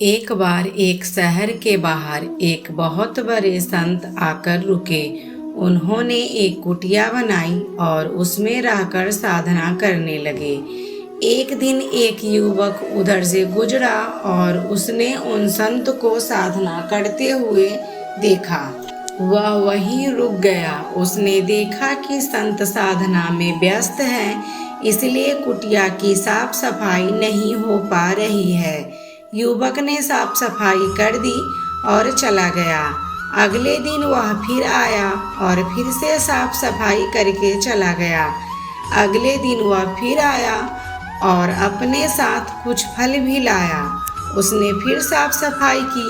एक बार एक शहर के बाहर एक बहुत बड़े संत आकर रुके। उन्होंने एक कुटिया बनाई और उसमें रहकर साधना करने लगे। एक दिन एक युवक उधर से गुजरा और उसने उन संत को साधना करते हुए देखा। वह वहीं रुक गया। उसने देखा कि संत साधना में व्यस्त हैं, इसलिए कुटिया की साफ सफाई नहीं हो पा रही है। युवक ने साफ सफाई कर दी और चला गया। अगले दिन वह फिर आया और फिर से साफ सफाई करके चला गया। अगले दिन वह फिर आया और अपने साथ कुछ फल भी लाया। उसने फिर साफ सफाई की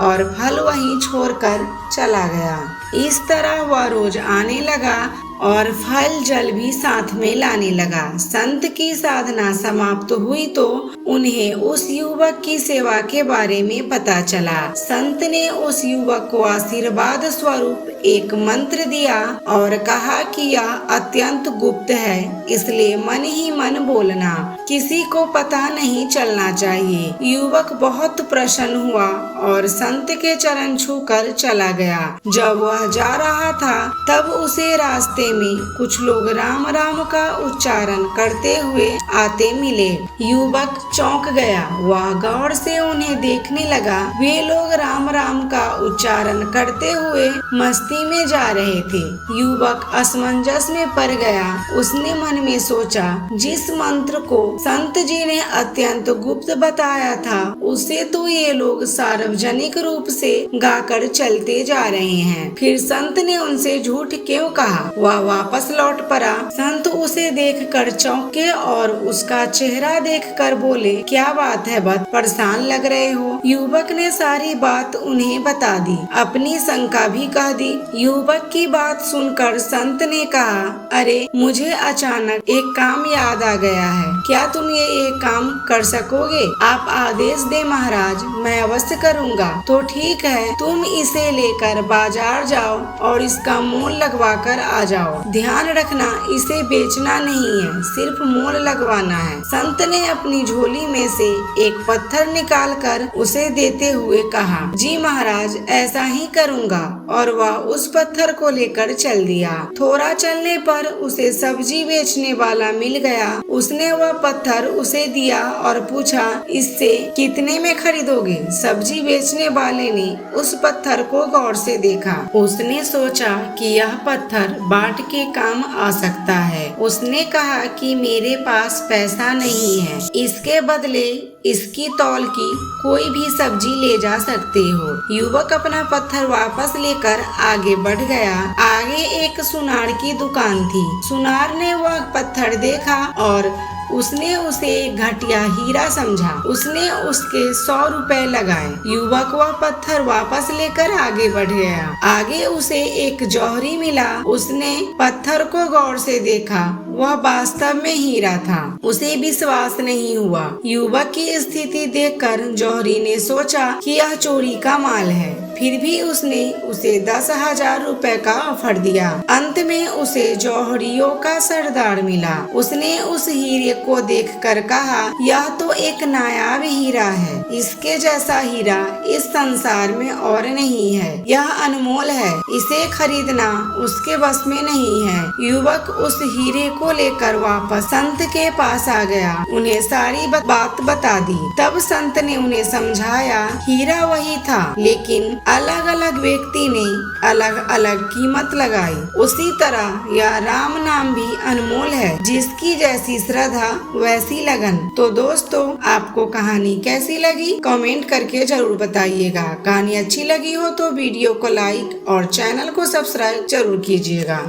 और फल वहीं छोड़कर चला गया। इस तरह वह रोज आने लगा और फल जल भी साथ में लाने लगा। संत की साधना समाप्त हुई तो उन्हें उस युवक की सेवा के बारे में पता चला। संत ने उस युवक को आशीर्वाद स्वरूप एक मंत्र दिया और कहा कि यह अत्यंत गुप्त है, इसलिए मन ही मन बोलना, किसी को पता नहीं चलना चाहिए। युवक बहुत प्रसन्न हुआ और संत के चरण छूकर चला गया। जब वह जा रहा था तब उसे रास्ते में कुछ लोग राम राम का उच्चारण करते हुए आते मिले। युवक चौंक गया। वह गौर से उन्हें देखने लगा। वे लोग राम राम का उच्चारण करते हुए मस्ती में जा रहे थे। युवक असमंजस में पड़ गया। उसने मन में सोचा, जिस मंत्र को संत जी ने अत्यंत गुप्त बताया था उसे तो ये लोग सार्वजनिक रूप से गाकर चलते जा रहे हैं, फिर संत ने उनसे झूठ क्यों कहा। वह वापस लौट पड़ा। संत उसे देखकर चौंके और उसका चेहरा देखकर बोले, क्या बात है बत, परेशान लग रहे हो। युवक ने सारी बात उन्हें बता दी, अपनी शंका भी कह दी। युवक की बात सुनकर संत ने कहा, अरे मुझे अचानक एक काम याद आ गया है, क्या तुम ये काम कर सकोगे। आप आदेश दे महाराज, मैं अवश्य करूँगा। तो ठीक है, तुम इसे लेकर बाजार जाओ और इसका मोल लगवा कर आ जाओ। ध्यान रखना, इसे बेचना नहीं है, सिर्फ मोल लगवाना है। संत ने अपनी झोली में से एक पत्थर निकालकर उसे देते हुए कहा, जी महाराज, ऐसा ही करूँगा। और वह उस पत्थर को लेकर चल दिया। थोड़ा चलने पर उसे सब्जी बेचने वाला मिल गया। उसने वह पत्थर उसे दिया और पूछा, इससे कितने में खरीदोगे। सब्जी बेचने वाले ने उस पत्थर को गौर से देखा। उसने सोचा कि यह पत्थर बाट के काम आ सकता है। उसने कहा कि मेरे पास पैसा नहीं है, इसके बदले इसकी तौल की कोई भी सब्जी ले जा सकते हो। युवक अपना पत्थर वापस लेकर आगे बढ़ गया। आगे एक सुनार की दुकान थी। सुनार ने वह पत्थर देखा और उसने उसे एक घटिया हीरा समझा। उसने उसके 100 रुपए लगाए। युवक वह पत्थर वापस लेकर आगे बढ़ गया। आगे उसे एक जौहरी मिला। उसने पत्थर को गौर से देखा। वह वास्तव में हीरा था। उसे विश्वास नहीं हुआ। युवक की स्थिति देखकर जौहरी ने सोचा कि यह चोरी का माल है। फिर भी उसने उसे 10,000 रुपए का ऑफर दिया। अंत में उसे जौहरियों का सरदार मिला। उसने उस हीरे को देखकर कहा, यह तो एक नायाब हीरा है, इसके जैसा हीरा इस संसार में और नहीं है। यह अनमोल है, इसे खरीदना उसके बस में नहीं है। युवक उस हीरे को लेकर वापस संत के पास आ गया। उन्हें सारी बात बता दी। तब संत ने उन्हें समझाया, हीरा वही था, लेकिन अलग अलग व्यक्ति ने अलग अलग कीमत लगाई। उसी तरह यह राम नाम भी अनमोल है, जिसकी जैसी श्रद्धा वैसी लगन। तो दोस्तों, आपको कहानी कैसी लगी कमेंट करके जरूर बताइएगा। कहानी अच्छी लगी हो तो वीडियो को लाइक और चैनल को सब्सक्राइब जरूर कीजिएगा।